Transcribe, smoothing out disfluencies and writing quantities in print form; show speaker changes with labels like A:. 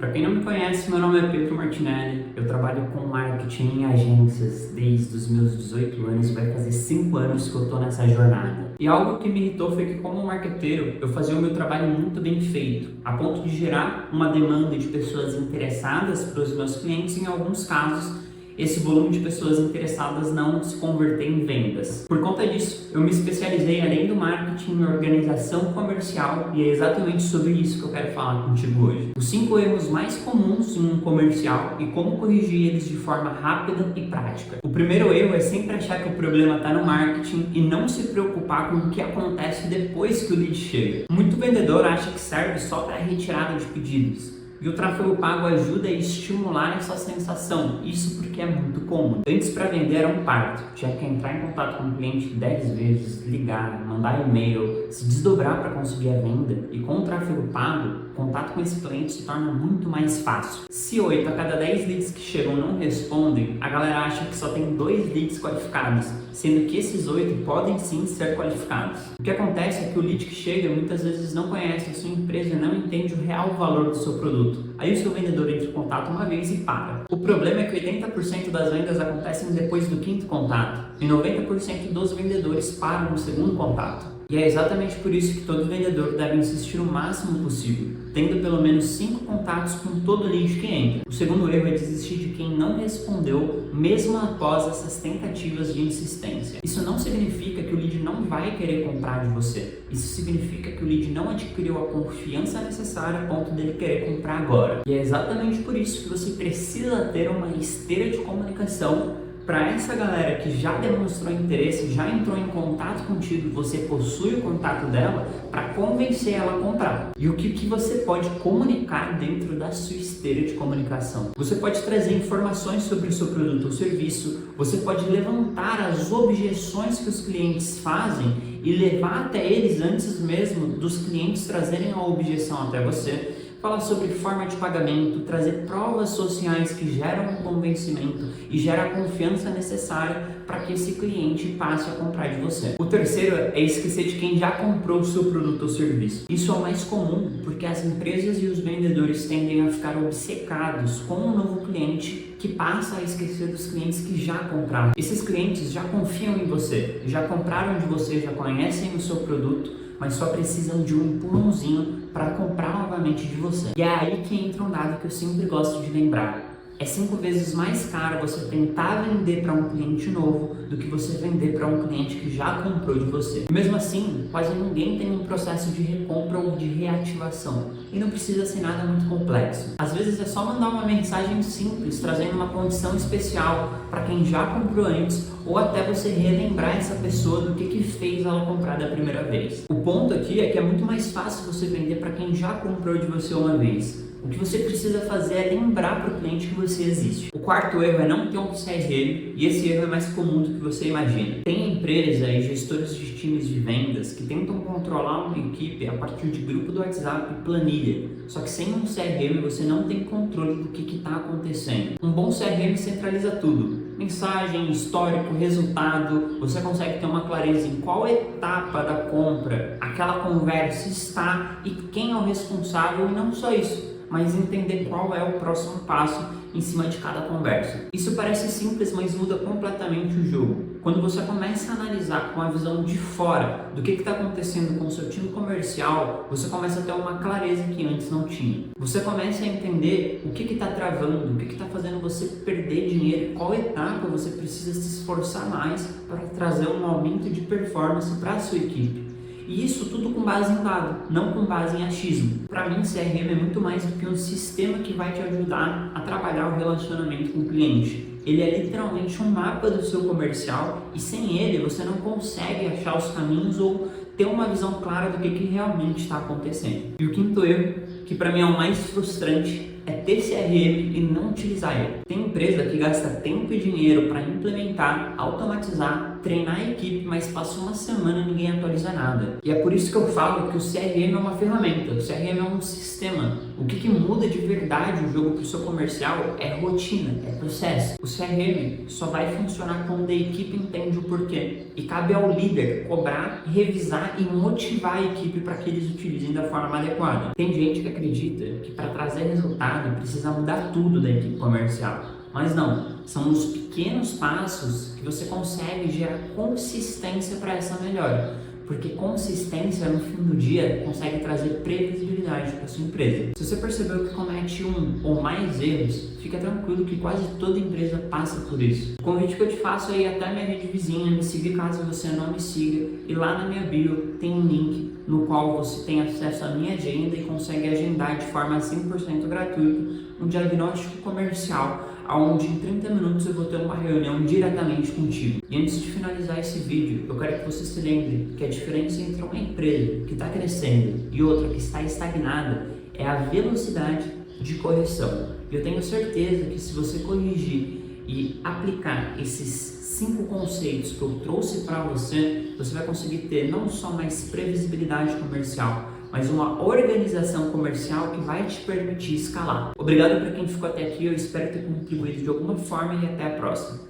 A: Para quem não me conhece, meu nome é Pedro Martinelli, eu trabalho com marketing em agências desde os meus 18 anos, vai fazer 5 anos que eu estou nessa jornada. E algo que me irritou foi que, como marqueteiro, eu fazia o meu trabalho muito bem feito, a ponto de gerar uma demanda de pessoas interessadas para os meus clientes. Em alguns casos, esse volume de pessoas interessadas não se converter em vendas. Por conta disso, eu me especializei, além do marketing, em organização comercial, e é exatamente sobre isso que eu quero falar contigo hoje. Os 5 erros mais comuns em um comercial e como corrigir eles de forma rápida e prática. O primeiro erro é sempre achar que o problema está no marketing e não se preocupar com o que acontece depois que o lead chega. Muito vendedor acha que serve só para retirada de pedidos. E o tráfego pago ajuda a estimular essa sensação, isso porque é muito comum. Antes, para vender era um parto, tinha que entrar em contato com o cliente 10 vezes, ligar, mandar e-mail, se desdobrar para conseguir a venda. E com o tráfego pago, contato com esse cliente se torna muito mais fácil. Se 8 a cada 10 leads que chegam não respondem, a galera acha que só tem 2 leads qualificados, sendo que esses 8 podem sim ser qualificados. O que acontece é que o lead que chega muitas vezes não conhece a sua empresa e não entende o real valor do seu produto. Aí o seu vendedor entra em contato uma vez e para. O problema é que 80% das vendas acontecem depois do 5º contato e 90% dos vendedores param no 2º contato. E é exatamente por isso que todo vendedor deve insistir o máximo possível, tendo pelo menos 5 contatos com todo lead que entra. O segundo erro é desistir de quem não respondeu, mesmo após essas tentativas de insistência. Isso não significa que o lead não vai querer comprar de você. Isso significa que o lead não adquiriu a confiança necessária a ponto dele querer comprar agora. E é exatamente por isso que você precisa ter uma esteira de comunicação para essa galera que já demonstrou interesse, já entrou em contato contigo, você possui o contato dela, para convencer ela a comprar. E o que você pode comunicar dentro da sua esteira de comunicação? Você pode trazer informações sobre o seu produto ou serviço, você pode levantar as objeções que os clientes fazem e levar até eles antes mesmo dos clientes trazerem a objeção até você. Falar sobre forma de pagamento, trazer provas sociais que geram um convencimento e geram a confiança necessária para que esse cliente passe a comprar de você. O terceiro é esquecer de quem já comprou o seu produto ou serviço. Isso é o mais comum porque as empresas e os vendedores tendem a ficar obcecados com um novo cliente que passa a esquecer dos clientes que já compraram. Esses clientes já confiam em você, já compraram de você, já conhecem o seu produto, mas só precisam de um empurrãozinho para comprar novamente de você. E é aí que entra um dado que eu sempre gosto de lembrar. É 5 vezes mais caro você tentar vender para um cliente novo do que você vender para um cliente que já comprou de você. E mesmo assim, quase ninguém tem um processo de recompra ou de reativação. E não precisa ser nada muito complexo. Às vezes é só mandar uma mensagem simples, trazendo uma condição especial para quem já comprou antes, ou até você relembrar essa pessoa do que fez ela comprar da primeira vez. O ponto aqui é que é muito mais fácil você vender para quem já comprou de você uma vez. O que você precisa fazer é lembrar para o cliente que você existe. O quarto erro é não ter um CRM, e esse erro é mais comum do que você imagina. Tem empresas e gestores de times de vendas que tentam controlar uma equipe a partir de grupo do WhatsApp e planilha. Só que sem um CRM você não tem controle do que está acontecendo. Um bom CRM centraliza tudo. Mensagem, histórico, resultado, você consegue ter uma clareza em qual etapa da compra aquela conversa está e quem é o responsável, e não só isso, mas entender qual é o próximo passo em cima de cada conversa. Isso parece simples, mas muda completamente o jogo. Quando você começa a analisar com a visão de fora do que está acontecendo com o seu time comercial, você começa a ter uma clareza que antes não tinha. Você começa a entender o que está travando, o que está fazendo você perder dinheiro, qual etapa você precisa se esforçar mais para trazer um aumento de performance para a sua equipe. E isso tudo com base em dado, não com base em achismo. Para mim, CRM é muito mais do que um sistema que vai te ajudar a trabalhar o relacionamento com o cliente. Ele é literalmente um mapa do seu comercial e sem ele você não consegue achar os caminhos ou ter uma visão clara do que realmente está acontecendo. E o quinto erro, que para mim é o mais frustrante, é ter CRM e não utilizar ele. Tem empresa que gasta tempo e dinheiro para implementar, automatizar, treinar a equipe, mas passa uma semana e ninguém atualiza nada. E é por isso que eu falo que o CRM é uma ferramenta, o CRM é um sistema. O que muda de verdade o jogo para o seu comercial é rotina, é processo. O CRM só vai funcionar quando a equipe entende o porquê. E cabe ao líder cobrar, revisar e motivar a equipe para que eles utilizem da forma adequada. Tem gente que acredita que para trazer resultado precisa mudar tudo da equipe comercial. Mas não, são os pequenos passos que você consegue gerar consistência para essa melhora. Porque consistência, no fim do dia, consegue trazer previsibilidade para sua empresa. Se você percebeu que comete um ou mais erros, fica tranquilo que quase toda empresa passa por isso. O convite que eu te faço é ir até a minha rede vizinha, me seguir caso você não me siga, e lá na minha bio tem um link no qual você tem acesso à minha agenda e consegue agendar de forma 100% gratuita um diagnóstico comercial, onde em 30 minutos eu vou ter uma reunião diretamente contigo. E antes de finalizar esse vídeo, eu quero que você se lembre que a diferença entre uma empresa que está crescendo e outra que está estagnada é a velocidade de correção. E eu tenho certeza que se você corrigir e aplicar esses 5 conceitos que eu trouxe para você, você vai conseguir ter não só mais previsibilidade comercial, mas uma organização comercial que vai te permitir escalar. Obrigado para quem ficou até aqui, eu espero ter contribuído de alguma forma e até a próxima.